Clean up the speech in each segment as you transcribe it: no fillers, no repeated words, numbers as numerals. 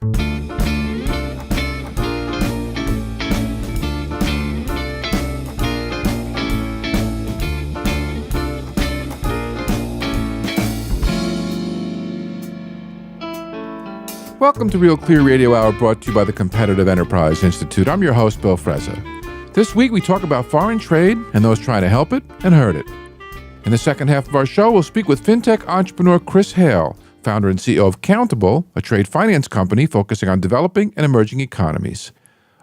Welcome to RealClear Radio Hour, brought to you by the Competitive Enterprise Institute. I'm your host, Bill Frezza. This week, we talk about foreign trade and those trying to help it and hurt it. In the second half of our show, we'll speak with fintech entrepreneur Chris Hale, founder and CEO of Countable, a trade finance company focusing on developing and emerging economies.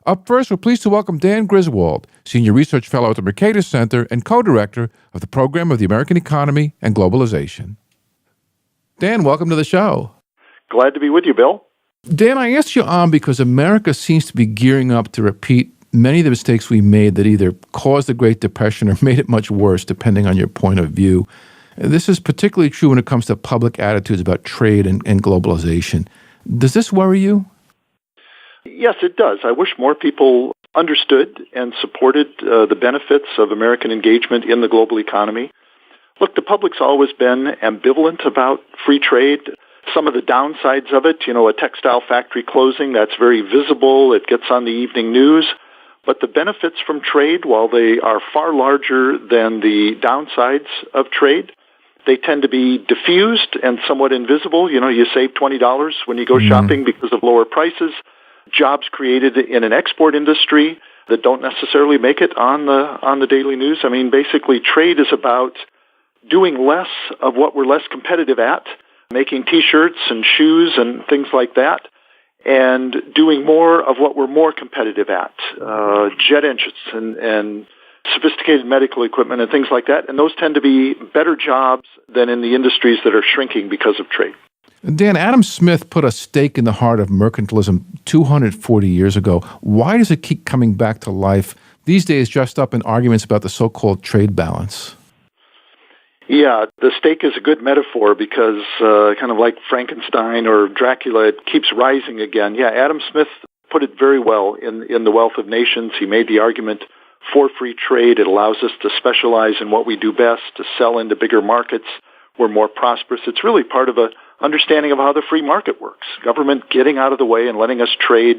Up first, we're pleased to welcome Dan Griswold, Senior Research Fellow at the Mercatus Center and co-director of the Program of the American Economy and Globalization. Dan, welcome to the show. Glad to be with you, Bill. Dan, I asked you on because America seems to be gearing up to repeat many of the mistakes we made that either caused the Great Depression or made it much worse, depending on your point of view. This is particularly true when it comes to public attitudes about trade and globalization. Does this worry you? Yes, it does. I wish more people understood and supported the benefits of American engagement in the global economy. Look, the public's always been ambivalent about free trade. Some of the downsides of it, a textile factory closing, that's very visible. It gets on the evening news. But the benefits from trade, while they are far larger than the downsides of trade, they tend to be diffused and somewhat invisible. You save $20 when you go shopping because of lower prices. Jobs created in an export industry that don't necessarily make it on the daily news. I mean, basically, trade is about doing less of what we're less competitive at, making T-shirts and shoes and things like that, and doing more of what we're more competitive at, jet engines and sophisticated medical equipment and things like that. And those tend to be better jobs than in the industries that are shrinking because of trade. Dan, Adam Smith put a stake in the heart of mercantilism 240 years ago. Why does it keep coming back to life these days, just up in arguments about the so-called trade balance? Yeah, the stake is a good metaphor because kind of like Frankenstein or Dracula, it keeps rising again. Yeah, Adam Smith put it very well in The Wealth of Nations. He made the argument for free trade. It allows us to specialize in what we do best, to sell into bigger markets. We're more prosperous. It's really part of an understanding of how the free market works. Government getting out of the way and letting us trade,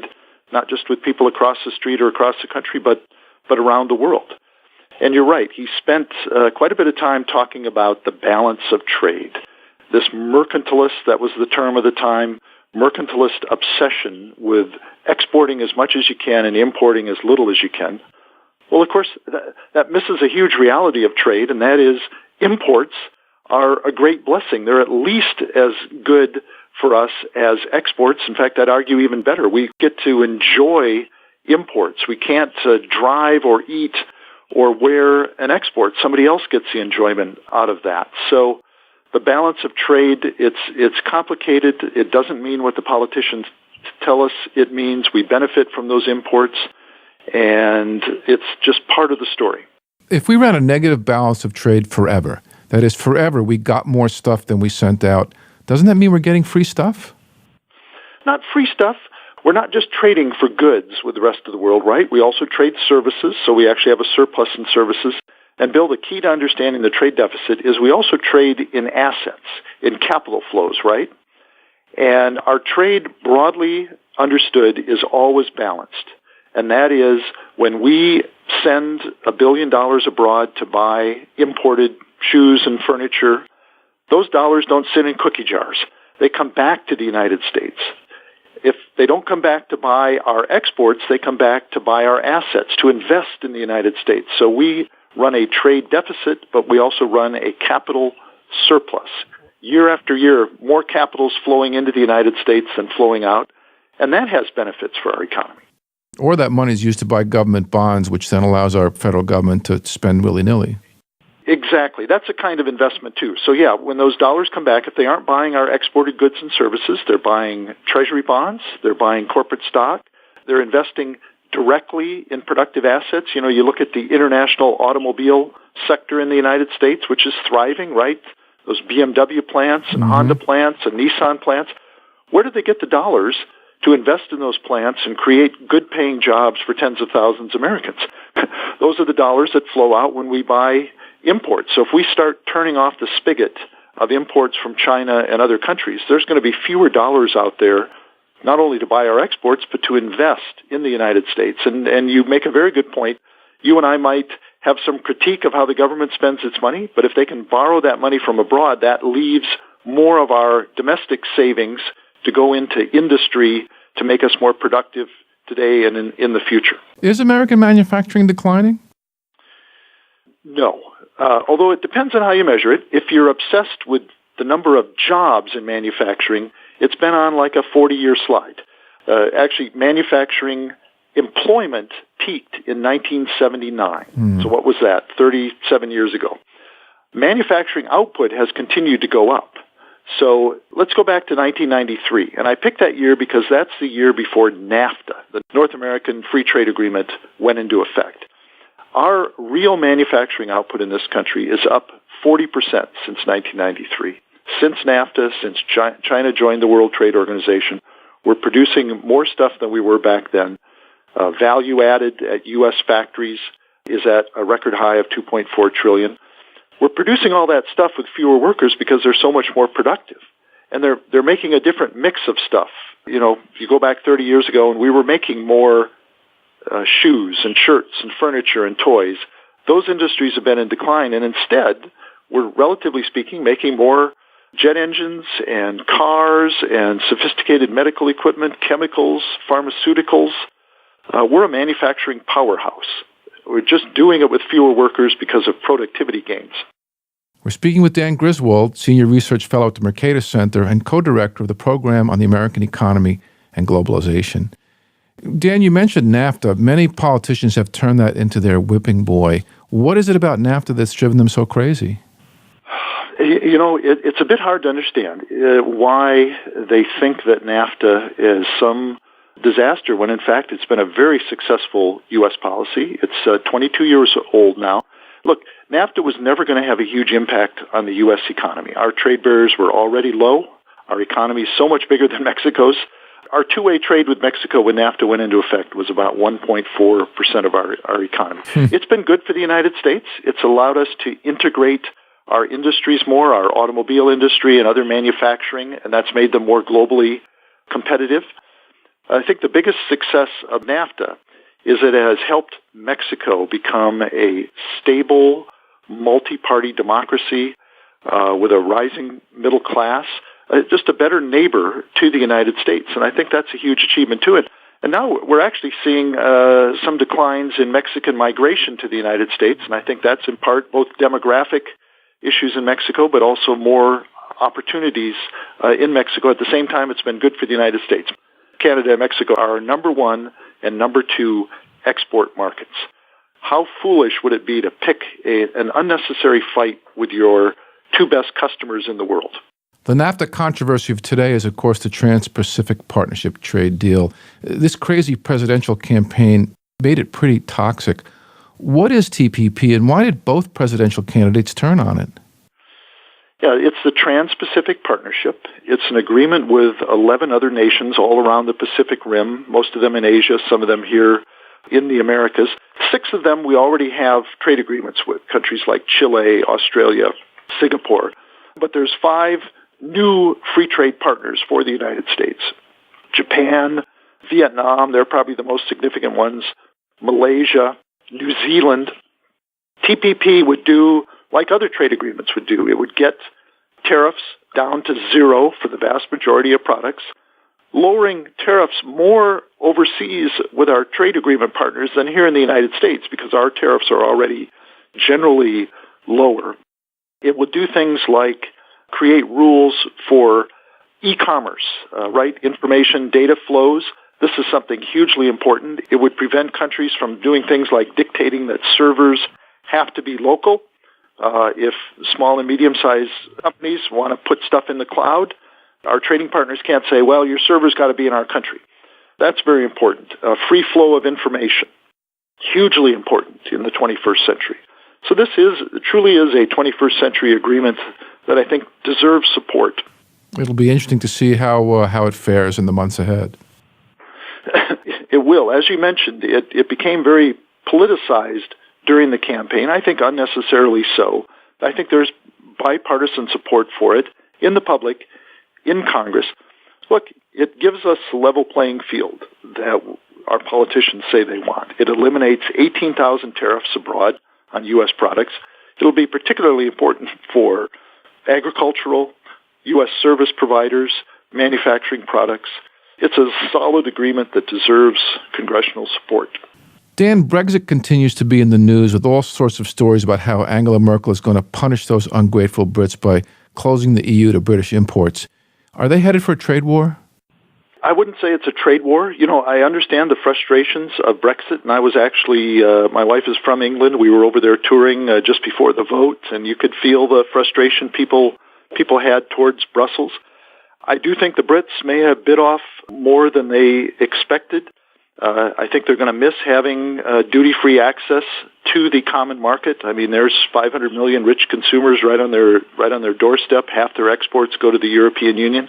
not just with people across the street or across the country, but around the world. And you're right, he spent quite a bit of time talking about the balance of trade. This mercantilist, that was the term of the time, mercantilist obsession with exporting as much as you can and importing as little as you can. Well, of course, that misses a huge reality of trade, and that is imports are a great blessing. They're at least as good for us as exports. In fact, I'd argue even better. We get to enjoy imports. We can't drive or eat or wear an export. Somebody else gets the enjoyment out of that. So the balance of trade, it's complicated. It doesn't mean what the politicians tell us it means. We benefit from those imports, and it's just part of the story. If we ran a negative balance of trade forever, that is forever, we got more stuff than we sent out, doesn't that mean we're getting free stuff? Not free stuff. We're not just trading for goods with the rest of the world, right? We also trade services, so we actually have a surplus in services. And Bill, the key to understanding the trade deficit is we also trade in assets, in capital flows, right? And our trade, broadly understood, is always balanced. And that is when we send $1 billion abroad to buy imported shoes and furniture, those dollars don't sit in cookie jars. They come back to the United States. If they don't come back to buy our exports, they come back to buy our assets, to invest in the United States. So we run a trade deficit, but we also run a capital surplus. Year after year, more capital is flowing into the United States than flowing out, and that has benefits for our economy. Or that money is used to buy government bonds, which then allows our federal government to spend willy-nilly. Exactly. That's a kind of investment, too. So, yeah, when those dollars come back, if they aren't buying our exported goods and services, they're buying treasury bonds, they're buying corporate stock, they're investing directly in productive assets. You look at the international automobile sector in the United States, which is thriving, right? Those BMW plants and Honda plants and Nissan plants. Where do they get the dollars to invest in those plants and create good-paying jobs for tens of thousands of Americans? Those are the dollars that flow out when we buy imports. So if we start turning off the spigot of imports from China and other countries, there's going to be fewer dollars out there not only to buy our exports, but to invest in the United States. And you make a very good point. You and I might have some critique of how the government spends its money, but if they can borrow that money from abroad, that leaves more of our domestic savings to go into industry to make us more productive today and in the future. Is American manufacturing declining? No. Although it depends on how you measure it. If you're obsessed with the number of jobs in manufacturing, it's been on like a 40-year slide. Actually, manufacturing employment peaked in 1979. So what was that? 37 years ago. Manufacturing output has continued to go up. So let's go back to 1993. And I picked that year because that's the year before NAFTA, the North American Free Trade Agreement, went into effect. Our real manufacturing output in this country is up 40% since 1993. Since NAFTA, since China joined the World Trade Organization, we're producing more stuff than we were back then. Value added at U.S. factories is at a record high of $2.4 trillion. We're producing all that stuff with fewer workers because they're so much more productive. And they're making a different mix of stuff. You know, if you go back 30 years ago and we were making more shoes and shirts and furniture and toys, those industries have been in decline. And instead, we're relatively speaking making more jet engines and cars and sophisticated medical equipment, chemicals, pharmaceuticals. We're a manufacturing powerhouse. We're just doing it with fewer workers because of productivity gains. We're speaking with Dan Griswold, Senior Research Fellow at the Mercatus Center and co-director of the Program on the American Economy and Globalization. Dan, you mentioned NAFTA. Many politicians have turned that into their whipping boy. What is it about NAFTA that's driven them so crazy? You know, it's a bit hard to understand why they think that NAFTA is some disaster when, in fact, it's been a very successful U.S. policy. It's 22 years old now. Look, NAFTA was never going to have a huge impact on the U.S. economy. Our trade barriers were already low. Our economy is so much bigger than Mexico's. Our two-way trade with Mexico when NAFTA went into effect was about 1.4% of our economy. It's been good for the United States. It's allowed us to integrate our industries more, our automobile industry and other manufacturing, and that's made them more globally competitive. I think the biggest success of NAFTA is that it has helped Mexico become a stable, multi-party democracy with a rising middle class, just a better neighbor to the United States. And I think that's a huge achievement to it. And now we're actually seeing some declines in Mexican migration to the United States, and I think that's in part both demographic issues in Mexico, but also more opportunities in Mexico. At the same time, it's been good for the United States. Canada and Mexico are our number one and number two export markets. How foolish would it be to pick an unnecessary fight with your two best customers in the world? The NAFTA controversy of today is, of course, the Trans-Pacific Partnership trade deal. This crazy presidential campaign made it pretty toxic. What is TPP, and why did both presidential candidates turn on it? Yeah, it's the Trans-Pacific Partnership. It's an agreement with 11 other nations all around the Pacific Rim, most of them in Asia, some of them here in the Americas. 6 of them we already have trade agreements with, countries like Chile, Australia, Singapore. But there's 5 new free trade partners for the United States. Japan, Vietnam, they're probably the most significant ones, Malaysia, New Zealand. TPP would do like other trade agreements would do. It would get tariffs down to 0 for the vast majority of products, lowering tariffs more overseas with our trade agreement partners than here in the United States because our tariffs are already generally lower. It would do things like create rules for e-commerce, right? Information, data flows. This is something hugely important. It would prevent countries from doing things like dictating that servers have to be local. If small and medium-sized companies want to put stuff in the cloud, our trading partners can't say, well, your server's got to be in our country. That's very important. Free flow of information, hugely important in the 21st century. So this truly is a 21st century agreement that I think deserves support. It'll be interesting to see how it fares in the months ahead. It will. As you mentioned, it became very politicized during the campaign, I think unnecessarily so. I think there's bipartisan support for it in the public, in Congress. Look, It gives us a level playing field that our politicians say they want. It eliminates 18,000 tariffs abroad on U.S. products. It'll be particularly important for agricultural, U.S. service providers, manufacturing products. It's a solid agreement that deserves congressional support. Dan, Brexit continues to be in the news with all sorts of stories about how Angela Merkel is going to punish those ungrateful Brits by closing the EU to British imports. Are they headed for a trade war? I wouldn't say it's a trade war. I understand the frustrations of Brexit, and I was actually, my wife is from England. We were over there touring just before the vote, and you could feel the frustration people had towards Brussels. I do think the Brits may have bit off more than they expected. I think they're going to miss having duty-free access to the common market. I mean, there's 500 million rich consumers right on their doorstep. Half their exports go to the European Union.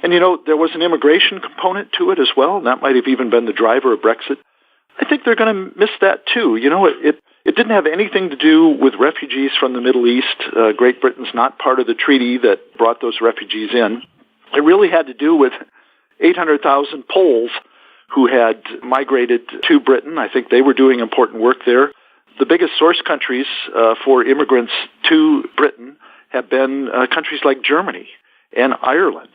And, there was an immigration component to it as well, and that might have even been the driver of Brexit. I think they're going to miss that, too. It didn't have anything to do with refugees from the Middle East. Great Britain's not part of the treaty that brought those refugees in. It really had to do with 800,000 Poles who had migrated to Britain. I think they were doing important work there. The biggest source countries for immigrants to Britain have been countries like Germany and Ireland.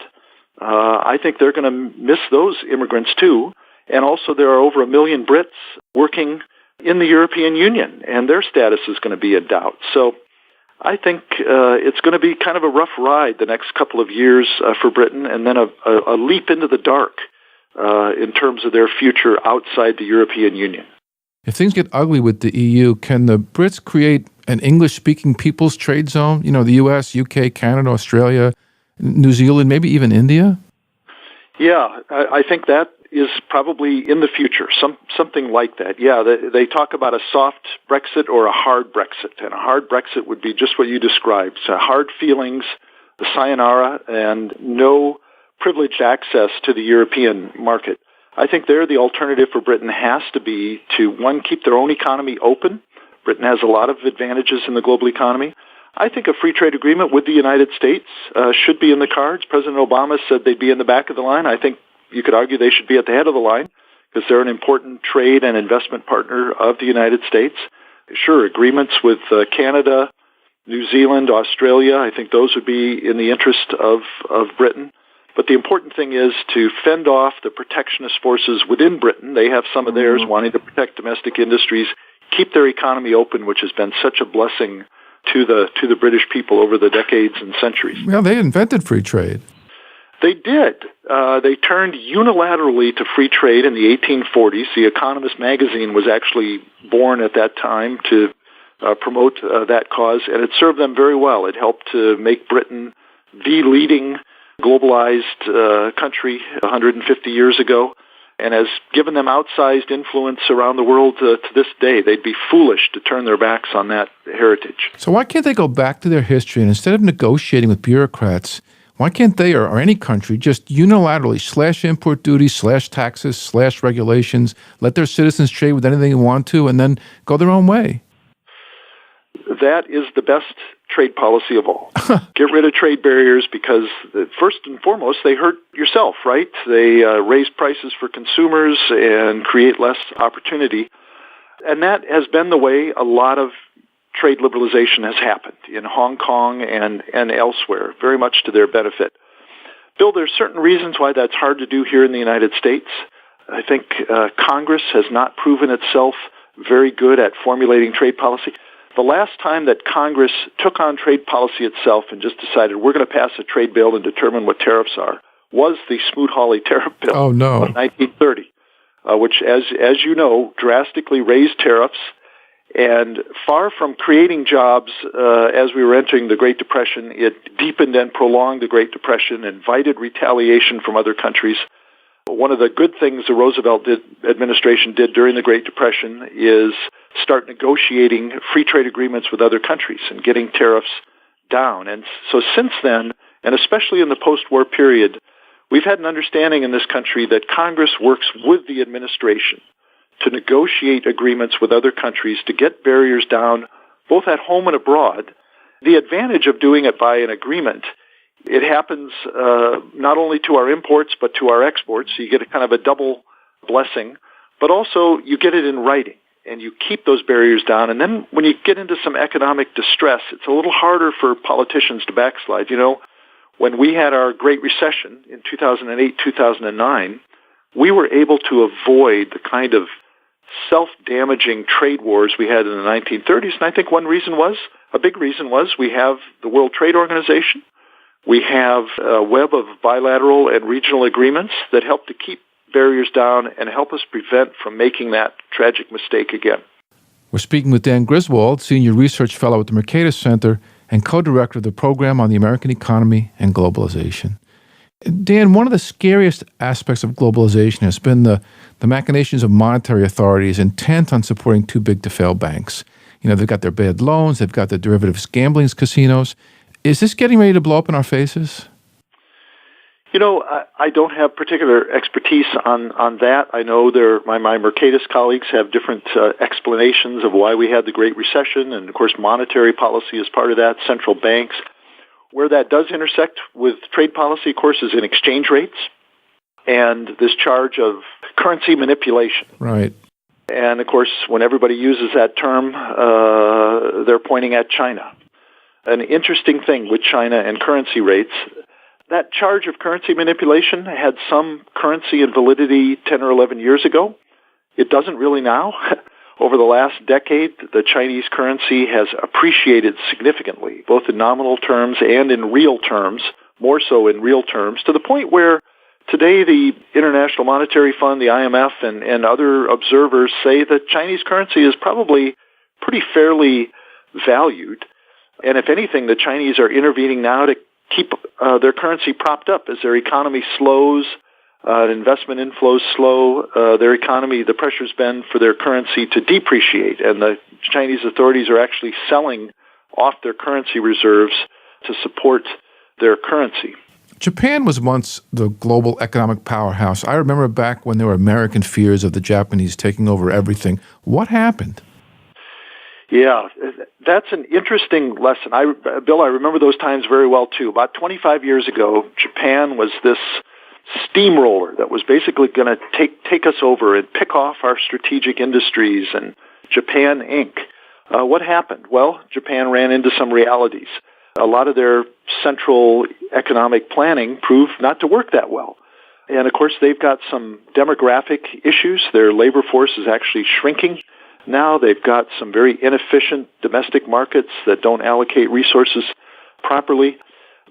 I think they're going to miss those immigrants too. And also there are over 1 million Brits working in the European Union, and their status is going to be in doubt. So I think it's going to be kind of a rough ride the next couple of years for Britain, and then a leap into the dark in terms of their future outside the European Union. If things get ugly with the EU, can the Brits create an English-speaking people's trade zone? The U.S., U.K., Canada, Australia, New Zealand, maybe even India? Yeah, I think that is probably in the future, something like that. Yeah, they talk about a soft Brexit or a hard Brexit, and a hard Brexit would be just what you described. So hard feelings, the sayonara, and no privileged access to the European market. I think there the alternative for Britain has to be to, one, keep their own economy open. Britain has a lot of advantages in the global economy. I think a free trade agreement with the United States should be in the cards. President Obama said they'd be in the back of the line. I think you could argue they should be at the head of the line because they're an important trade and investment partner of the United States. Sure, agreements with Canada, New Zealand, Australia, I think those would be in the interest of Britain. But the important thing is to fend off the protectionist forces within Britain. They have some of theirs wanting to protect domestic industries, keep their economy open, which has been such a blessing to the British people over the decades and centuries. Well, they invented free trade. They did. They turned unilaterally to free trade in the 1840s. The Economist magazine was actually born at that time to promote that cause, and it served them very well. It helped to make Britain the leading globalized country 150 years ago, and has given them outsized influence around the world to this day. They'd be foolish to turn their backs on that heritage. So why can't they go back to their history, and instead of negotiating with bureaucrats, why can't they or any country just unilaterally slash import duties, slash taxes, slash regulations, let their citizens trade with anything they want to, and then go their own way? That is the best trade policy of all. Get rid of trade barriers because, first and foremost, they hurt yourself, right? They raise prices for consumers and create less opportunity. And that has been the way a lot of trade liberalization has happened in Hong Kong and elsewhere, very much to their benefit. Bill, there's certain reasons why that's hard to do here in the United States. I think Congress has not proven itself very good at formulating trade policy. The last time that Congress took on trade policy itself and just decided we're going to pass a trade bill and determine what tariffs are was the Smoot-Hawley tariff bill of 1930, which, as you know, drastically raised tariffs. And far from creating jobs as we were entering the Great Depression, it deepened and prolonged the Great Depression, invited retaliation from other countries. One of the good things the Roosevelt administration did during the Great Depression is start negotiating free trade agreements with other countries and getting tariffs down. And so since then, and especially in the post-war period, we've had an understanding in this country that Congress works with the administration to negotiate agreements with other countries to get barriers down, both at home and abroad. The advantage of doing it by an agreement It happens not only to our imports, but to our exports. So you get a kind of a double blessing, but also you get it in writing, and you keep those barriers down. And then when you get into some economic distress, it's a little harder for politicians to backslide. You know, when we had our Great Recession in 2008, 2009, we were able to avoid the kind of self-damaging trade wars we had in the 1930s. And I think a big reason was we have the World Trade Organization. We have a web of bilateral and regional agreements that help to keep barriers down and help us prevent from making that tragic mistake again. We're speaking with Dan Griswold, Senior Research Fellow at the Mercatus Center and co-director of the Program on the American Economy and Globalization. Dan, one of the scariest aspects of globalization has been the machinations of monetary authorities intent on supporting too big to fail banks. You know, they've got their bad loans, they've got the derivatives gambling casinos. Is this getting ready to blow up in our faces? You know, I don't have particular expertise on that. I know my Mercatus colleagues have different explanations of why we had the Great Recession, and of course monetary policy is part of that, central banks. Where that does intersect with trade policy, of course, is in exchange rates and this charge of currency manipulation. Right. And of course, when everybody uses that term, they're pointing at China. An interesting thing with China and currency rates, that charge of currency manipulation had some currency and validity 10 or 11 years ago. It doesn't really now. Over the last decade, the Chinese currency has appreciated significantly, both in nominal terms and in real terms, more so in real terms, to the point where today the International Monetary Fund, the IMF, and other observers say that Chinese currency is probably pretty fairly valued. And if anything, the Chinese are intervening now to keep their currency propped up as their economy slows, investment inflows slow, their economy, the pressure's been for their currency to depreciate, and the Chinese authorities are actually selling off their currency reserves to support their currency. Japan was once the global economic powerhouse. I remember back when there were American fears of the Japanese taking over everything. What happened? Yeah, that's an interesting lesson. Bill, I remember those times very well, too. About 25 years ago, Japan was this steamroller that was basically going to take us over and pick off our strategic industries and Japan Inc. What happened? Well, Japan ran into some realities. A lot of their central economic planning proved not to work that well. And of course, they've got some demographic issues. Their labor force is actually shrinking. Now they've got some very inefficient domestic markets that don't allocate resources properly.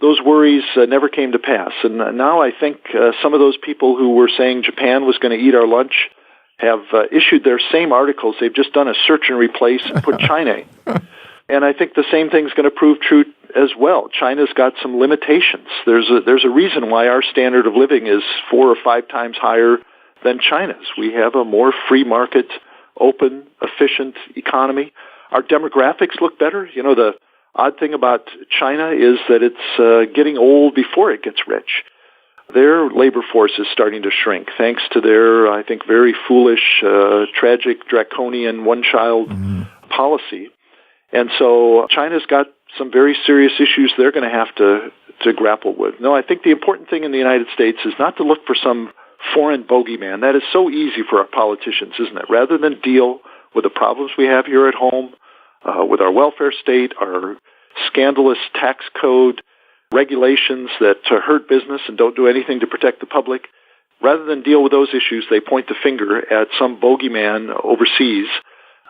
Those worries never came to pass. And now I think some of those people who were saying Japan was going to eat our lunch have issued their same articles. They've just done a search and replace and put China in. And I think the same thing's going to prove true as well. China's got some limitations. There's a reason why our standard of living is 4 or 5 times higher than China's. We have a more free market, open, efficient economy. Our demographics look better. You know, the odd thing about China is that it's getting old before it gets rich. Their labor force is starting to shrink thanks to their, I think, very foolish, tragic, draconian one-child policy. And so China's got some very serious issues they're going to have to grapple with. No, I think the important thing in the United States is not to look for some foreign bogeyman. That is so easy for our politicians, isn't it? Rather than deal with the problems we have here at home, with our welfare state, our scandalous tax code, regulations that hurt business and don't do anything to protect the public, rather than deal with those issues, they point the finger at some bogeyman overseas.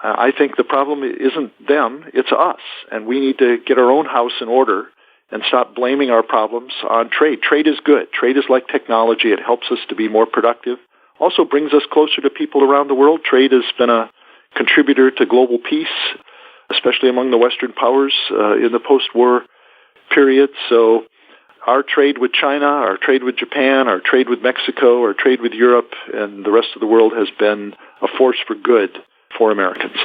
I think the problem isn't them, it's us, and we need to get our own house in order and stop blaming our problems on trade. Trade is good. Trade is like technology. It helps us to be more productive. Also brings us closer to people around the world. Trade has been a contributor to global peace, especially among the Western powers in the post-war period. So our trade with China, our trade with Japan, our trade with Mexico, our trade with Europe, and the rest of the world has been a force for good for Americans.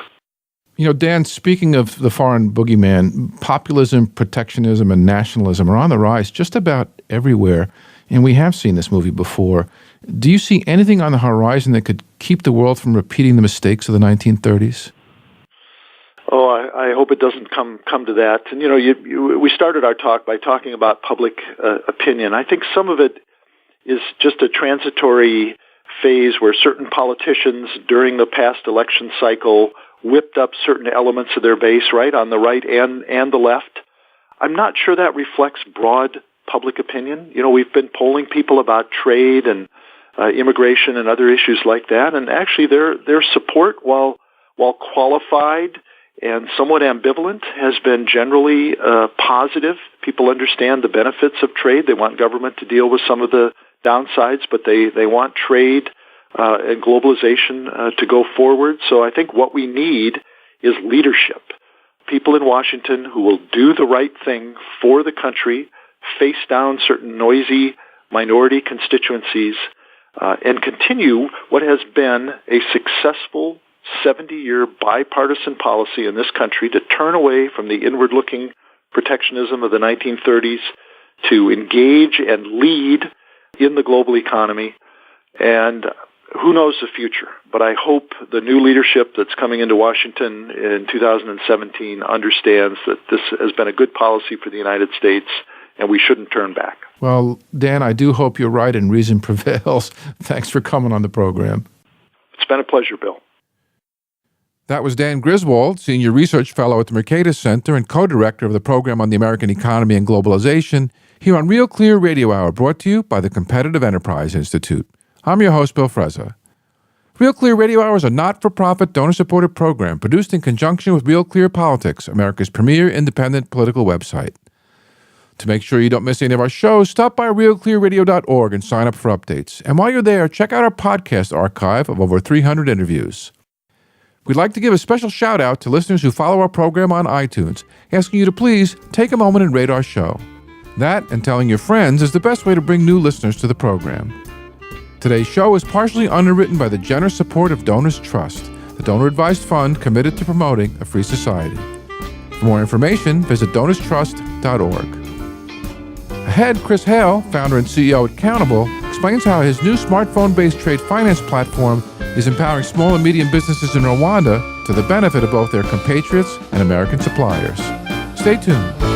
You know, Dan, speaking of the foreign boogeyman, populism, protectionism, and nationalism are on the rise just about everywhere, and we have seen this movie before. Do you see anything on the horizon that could keep the world from repeating the mistakes of the 1930s? Oh, I hope it doesn't come to that. And, we started our talk by talking about public opinion. I think some of it is just a transitory phase where certain politicians during the past election cycle whipped up certain elements of their base, right, on the right and the left. I'm not sure that reflects broad public opinion. We've been polling people about trade and immigration and other issues like that, and actually their support, while qualified and somewhat ambivalent, has been generally positive. People understand the benefits of trade. They want government to deal with some of the downsides, but they want trade and globalization to go forward. So I think what we need is leadership. People in Washington who will do the right thing for the country, face down certain noisy minority constituencies, and continue what has been a successful 70-year bipartisan policy in this country to turn away from the inward-looking protectionism of the 1930s to engage and lead in the global economy. And who knows the future, but I hope the new leadership that's coming into Washington in 2017 understands that this has been a good policy for the United States and we shouldn't turn back. Well, Dan, I do hope you're right and reason prevails. Thanks for coming on the program. It's been a pleasure, Bill. That was Dan Griswold, Senior Research Fellow at the Mercatus Center and Co-Director of the Program on the American Economy and Globalization, here on RealClear Radio Hour, brought to you by the Competitive Enterprise Institute. I'm your host, Bill Frezza. RealClear Radio Hour is a not-for-profit, donor-supported program produced in conjunction with RealClear Politics, America's premier independent political website. To make sure you don't miss any of our shows, stop by realclearradio.org and sign up for updates. And while you're there, check out our podcast archive of over 300 interviews. We'd like to give a special shout-out to listeners who follow our program on iTunes, asking you to please take a moment and rate our show. That and telling your friends is the best way to bring new listeners to the program. Today's show is partially underwritten by the generous support of Donors Trust, the donor-advised fund committed to promoting a free society. For more information, visit donorstrust.org. Ahead, Chris Hale, founder and CEO at Countable, explains how his new smartphone-based trade finance platform is empowering small and medium businesses in Rwanda to the benefit of both their compatriots and American suppliers. Stay tuned.